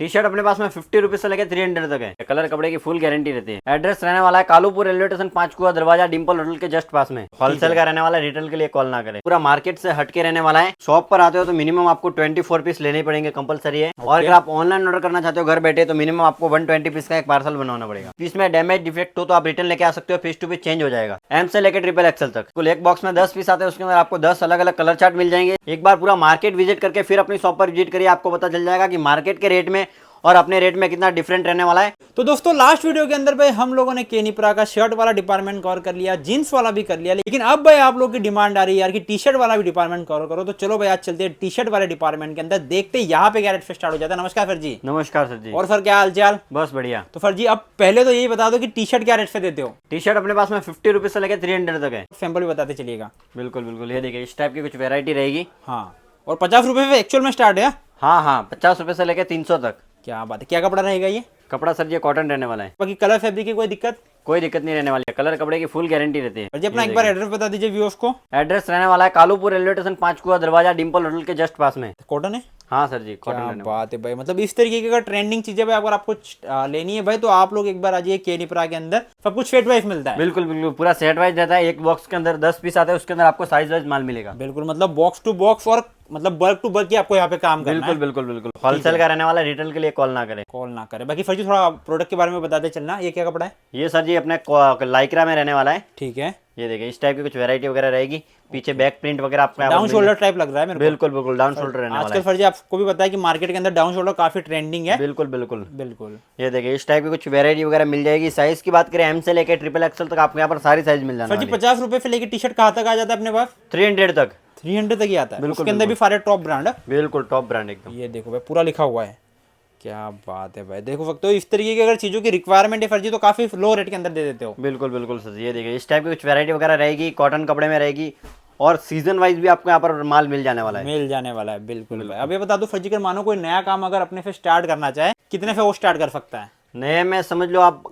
T shirt अपने पास में 50 rupees से लेकर 300 तक है। कलर कपड़े की फुल गारंटी रहती है। एड्रेस रहने वाला है कालूपुर रेलवे स्टेशन 5 कुआ दरवाजा डिंपल होटल के जस्ट पास में। होलसेल का रहने वाला है, रिटेल के लिए कॉल ना करें। पूरा मार्केट से हटके रहने वाला है। शॉप पर आते हो तो मिनिमम आपको 24 पीस लेने पड़ेंगे, कंपलसरी है। और अगर आप ऑनलाइन ऑर्डर करना चाहते हो घर बैठे तो मिनिमम आपको 120 पीस का एक पार्सल बनाना पड़ेगा। पीस में डैमेज डिफेक्ट हो तो आप रिटर्न लेके आ सकते हो, पीस टू पीस चेंज हो जाएगा। एम से लेकर ट्रिपल एक्सएल तक कुल एक बॉक्स में 10 पीस आते हैं, उसके अंदर आपको 10 अलग अलग कलर चार्ट मिल जाएंगे। एक बार पूरा मार्केट विजिट करके फिर अपनी शॉप पर विजिट करिए, आपको पता चल जाएगा कि मार्केट के रेट में और अपने रेट में कितना डिफरेंट रहने वाला है। तो दोस्तों लास्ट वीडियो के अंदर भाई हम लोगों ने केनिप्रा का शर्ट वाला डिपार्टमेंट कवर कर लिया, जींस वाला भी कर लिया, लेकिन अब भाई आप लोग की डिमांड आ रही है यार कि टी शर्ट वाला भी डिपार्टमेंट कवर करो। तो चलो भाई आज चलते हैं टी शर्ट वाले डिपार्टमेंट के अंदर, देखते हैं यहाँ पे क्या रेट से स्टार्ट हो जाता है। नमस्कार सर जी। नमस्कार सर जी। और सर क्या हाल चाल? बस बढ़िया। तो सर जी अब पहले तो यही बता दो कि टी शर्ट क्या रेट से देते हो? टी शर्ट अपने पास में 50 रुपीज से लेकर 300 तक है। सैंपल भी बताते चलिएगा। बिल्कुल बिल्कुल, ये देखिए इस टाइप की कुछ वेरायटी रहेगी। हाँ, और 50 रुपए से एक्चुअल में स्टार्ट है? हाँ, 50 रुपए से लेकर 300 तक। क्या बात है, क्या कपड़ा रहेगा ये? कपड़ा सर ये कॉटन रहने वाला है। बाकी कलर फैब्रिक की कोई दिक्कत? कोई दिक्कत नहीं रहने वाली है। कलर कपड़े की फुल गारंटी रहती है। सर जी अपना एक बार एड्रेस बता दीजिए व्यूअर्स को। एड्रेस रहने वाला है कालूपुर रेलवे स्टेशन 5 कुआ दरवाजा डिंपल होटल के जस्ट पास में। कॉटन है? हाँ सर जी, क्या कॉटन। बात है भाई, मतलब इस तरीके की अगर ट्रेंडिंग चीजें भाई अगर आपको लेनी है भाई तो आप लोग एक बार आ जाइए केनिप्रा के अंदर, सब कुछ सेट वाइज मिलता है। बिल्कुल बिल्कुल, पूरा सेट वाइज रहता है। एक बॉक्स के अंदर 10 पीस आते हैं, उसके अंदर आपको साइज वाइज माल मिलेगा। बिल्कुल, मतलब बॉक्स टू बॉक्स और मतलब बल्क टू बल्क ही आपको यहाँ पे काम करना है। बिल्कुल बिल्कुल, होलसेल का रहने वाला है, रिटेल के लिए कॉल ना करें। कॉल ना करें। बाकी फर्जी थोड़ा प्रोडक्ट के बारे में बताते चलना, ये क्या कपड़ा है? ये सर जी अपने लाइक्रा में रहने वाला है। ठीक है, ये देखिए इस टाइप की कुछ वैरायटी वगैरह रहेगी। पीछे बैक प्रिंट वगैरह आपको डाउन शोल्डर टाइप लग रहा है मेरे को। बिल्कुल बिल्कुल, डाउन शोल्डर रहने वाला आजकल है। फर्जी आपको भी पता है कि मार्केट के अंदर डाउन शोल्डर काफी ट्रेंडिंग है। बिल्कुल बिल्कुल बिल्कुल, ये देखिए इस टाइप की कुछ वैरायटी वगैरह मिल जाएगी। साइज की बात करें एम से लेकर ट्रिपल एक्सएल तक आपको यहाँ पर सारी साइज मिल जाना फर्जी 50 रुपए से लेके टी शर्ट कहाँ तक आ जाता है अपने पास? 300 तक। 300 तक ही आता है। बिल्कुल, उसके अंदर भी सारे टॉप ब्रांड है। बिल्कुल टॉप ब्रांड एकदम। ये देखो भाई पूरा लिखा हुआ है। क्या बात है भाई, देखो सकते हो इस तरीके की अगर चीजों की रिक्वायरमेंट है फर्जी तो काफी लो रेट के अंदर दे देते हो। बिल्कुल बिल्कुल सर, ये देखिए इस टाइप की कुछ वैरायटी वगैरह रहेगी, कॉटन कपड़े में रहेगी और सीजन वाइज भी आपको यहाँ पर माल मिल जाने वाला है। मिल जाने वाला है। बिल्कुल भाई, अब ये बता दो फर्जी कर मानो कोई नया काम अगर अपने से स्टार्ट करना चाहे कितने से वो स्टार्ट कर सकता है? नए में समझ लो आप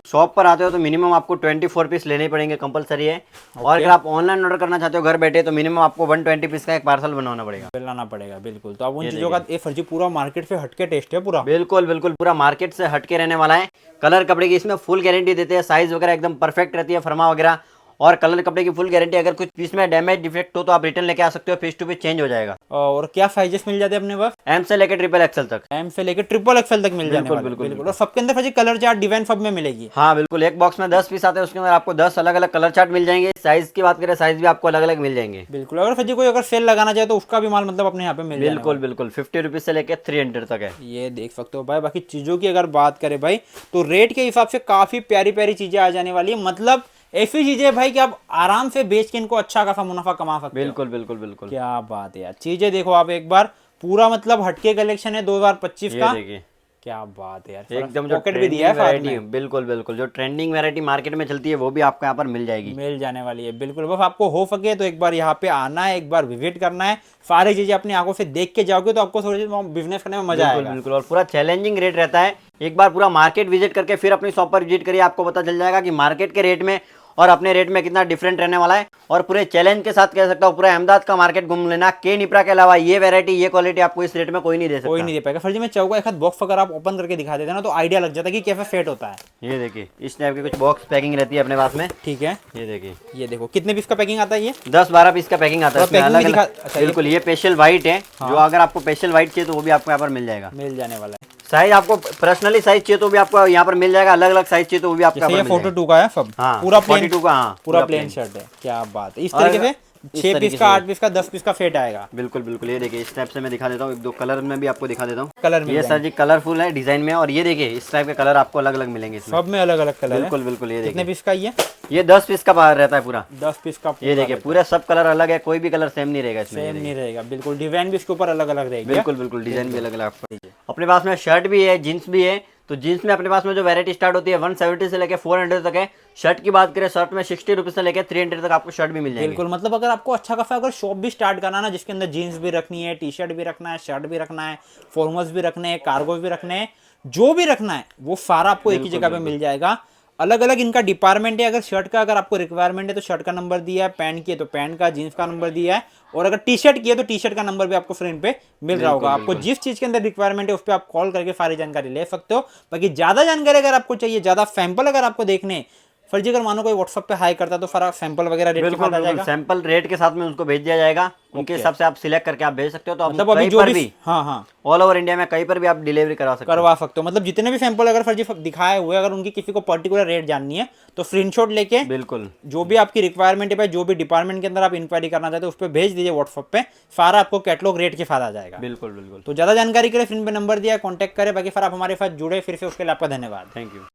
शॉप पर आते हो तो मिनिमम आपको 24 पीस लेने पड़ेंगे, कंपलसरी है। और अगर आप ऑनलाइन ऑर्डर करना चाहते हो घर बैठे तो मिनिमम आपको 120 पीस का एक पार्सल बनाना पड़ेगा। लाना पड़ेगा। बिल्कुल, तो अब उन चीजों का ये फर्जी पूरा मार्केट से हटके टेस्ट है पूरा। बिल्कुल बिल्कुल, पूरा मार्केट से हटके रहने वाला है। कलर कपड़े की इसमें फुल गारंटी देते हैं, साइज वगैरह एकदम परफेक्ट रहती है, फर्मा वगैरह। और कलर कपड़े की फुल गारंटी, अगर कुछ पीस में डैमेज डिफेक्ट हो तो आप रिटर्न लेके आ सकते हो, पीस टू पीस चेंज हो जाएगा। और क्या साइजेस मिल जाते हैं अपने पास? एम से लेकर ट्रिपल एक्सएल तक। एम से लेकर ट्रिपल एक्सएल तक मिल जाने वाला है। बिल्कुल, और सबके अंदर फर्जी कलर चार्ट डिजाइन सब में मिलेगी। हाँ बिल्कुल, एक बॉक्स में 10 पीस आते हैं, उसके अंदर आपको 10 अलग अलग कलर चार्ट मिल जाएंगे। साइज की बात करें साइज भी आपको अलग अलग मिल जाएंगे। बिल्कुल, अगर फर्जी कोई अगर सेल लगाना चाहे तो उसका भी माल मतलब अपने यहाँ पे मिल जाएगा। बिल्कुल बिल्कुल, 50 रुपीज से लेकर 300 तक है। ये देख सकते हो भाई। बाकी चीजों की अगर बात करें भाई तो रेट के हिसाब से काफी प्यारी प्यारी चीजें आ जाने वाली है। मतलब ऐसी चीजें भाई कि आप आराम से बेच के इनको अच्छा खासा मुनाफा कमा सकते हो। बिल्कुल बिल्कुल बिल्कुल, क्या बात है यार, चीजें देखो आप एक बार, पूरा मतलब हटके कलेक्शन है 2025 का। देखिए क्या बात है यार, एकदम जो पॉकेट भी दिया है साथ वैरायटी। में। बिल्कुल बिल्कुल, जो ट्रेंडिंग वैरायटी मार्केट में चलती है वो भी आपको यहाँ पर मिल जाएगी, मिल जाने वाली है। बिल्कुल, बस आपको हो सके तो एक बार यहाँ पे आना है, एक बार विजिट करना है, सारी चीजें अपनी आंखों से देख के जाओगे तो आपको थोड़ी बिजनेस करने में मजा आएगा। बिल्कुल। और पूरा चैलेंजिंग रेट रहता है। एक बार पूरा मार्केट विजिट करके फिर अपनी शॉप पर विजिट करिए, आपको पता चल जाएगा कि मार्केट के रेट में और अपने रेट में कितना डिफरेंट रहने वाला है। और पूरे चैलेंज के साथ कह सकता हूँ पूरा अहमदाबाद का मार्केट घूम लेना। केनिप्रा के अलावा ये वैरायटी ये क्वालिटी आपको इस रेट में कोई नहीं दे सकता। कोई नहीं दे पाएगा। फर्जी में चाहूंगा एक हाथ बॉक्स अगर आप ओपन करके दिखा देते ना तो आइडिया लग जाता है कि कैसे सेट होता है। ये देखिए इस टाइप की कुछ बॉक्स पैकिंग रहती है अपने पास में। ठीक है, ये देखिए, ये देखो कितने पीस का पैकिंग आता है ये? 10-12 पीस का पैकिंग आता है इसमें, पैकिंग अलग भी अलग। अच्छा, बिल्कुल, ये स्पेशल व्हाइट है। जो अगर आपको स्पेशल व्हाइट चाहिए तो वो भी आपको यहाँ पर मिल जाएगा, मिल जाने वाला है। साइज आपको पर्सनली साइज चाहिए तो भी आपको यहाँ पर मिल जाएगा, अलग अलग साइज चाहिए तो वो भी आपको यहाँ पर ये मिल जाएगा। 42 का है सब। हाँ, पूरा प्लेन 42 का। हाँ, पूरा प्लेन शर्ट है। क्या बात है, इस तरीके से 6 पीस का 8 पीस का 10 पीस का सेट आएगा। बिल्कुल बिल्कुल, ये देखिए इस टाइप से मैं दिखा देता हूँ, एक दो कलर में भी आपको दिखा देता हूँ। कलर में ये सर जी कलरफुल है डिजाइन में, और ये देखिए इस टाइप के कलर आपको अलग अलग मिलेंगे इसमें। सब में अलग अलग कलर है। बिल्कुल बिल्कुल, ये कितने देखिए पीस का ये 10 पीस का बाहर रहता है पूरा। 10 पीस का ये देखिए पूरे सब कलर अलग है, कोई भी कलर सेम नहीं रहेगा इसमें। सेम नहीं रहेगा। बिल्कुल, डिजाइन भी इसके ऊपर अलग अलग रहेगी। बिल्कुल बिल्कुल, डिजाइन भी अलग अलग आपको। अपने पास में शर्ट भी है, जीन्स भी है। तो जीन्स में अपने पास में जो वैरायटी स्टार्ट होती है 170 से लेकर 400 तक है। शर्ट की बात करें शर्ट में 60 रुपीज से लेकर 300 तक आपको शर्ट भी मिल जाएगी। बिल्कुल, मतलब अगर आपको अच्छा खासा अगर शॉप भी स्टार्ट करना ना जिसके अंदर जीन्स भी रखनी है, टी शर्ट भी रखना है, शर्ट भी रखना है, फॉर्मल्स भी रखने हैं, कार्गोस भी रखने हैं, जो भी रखना है वो सारा आपको एक ही जगह पे मिल जाएगा। अलग अलग इनका डिपार्टमेंट है। अगर शर्ट का अगर आपको रिक्वायरमेंट है तो शर्ट का नंबर दिया है, पैंट की है तो पैंट का, जीन्स का नंबर दिया है, और अगर टी शर्ट की है तो टी शर्ट का नंबर भी आपको स्क्रीन पे मिल रहा होगा। आपको जिस चीज के अंदर रिक्वायरमेंट है उस पर आप कॉल करके सारी जानकारी ले सकते हो। बाकी ज्यादा जानकारी अगर आपको चाहिए, ज्यादा सैंपल अगर आपको देखने, फर्जी अगर मानो कोई व्हाट्सएप पे हाई करता तो सारा सैंपल वगैरह रेट के साथ आ जाएगा। सैंपल रेट के साथ में उनको भेज दिया जाएगा, उनके हिसाब से आप सिलेक्ट करके आप भेज सकते हो। तो आप मतलब अभी कहीं जो पर भी भी हाँ ऑल ओवर इंडिया में कहीं पर भी आप डिलीवरी करवा सकते हो। करवा सकते हो। मतलब जितने भी सैंपल अगर फर्जी दिखाए हुए, अगर उनकी किसी को पर्टिकुलर रेट जाननी है तो स्क्रीनशॉट लेके बिल्कुल जो भी आपकी रिक्वायरमेंट है भाई, जो भी डिपार्टमेंट के अंदर आप इंक्वायरी करना चाहते हो उस पर भेज दीजिए व्हाट्सएप पे, सारा आपको कैटलॉग रेट के साथ आ जाएगा। बिल्कुल बिल्कुल। तो ज्यादा जानकारी के लिए स्क्रीन पे नंबर दिया है, कॉन्टैक्ट करें। बाकी फिर आप हमारे साथ जुड़े फिर से, उसके लिए आपका धन्यवाद। Thank you.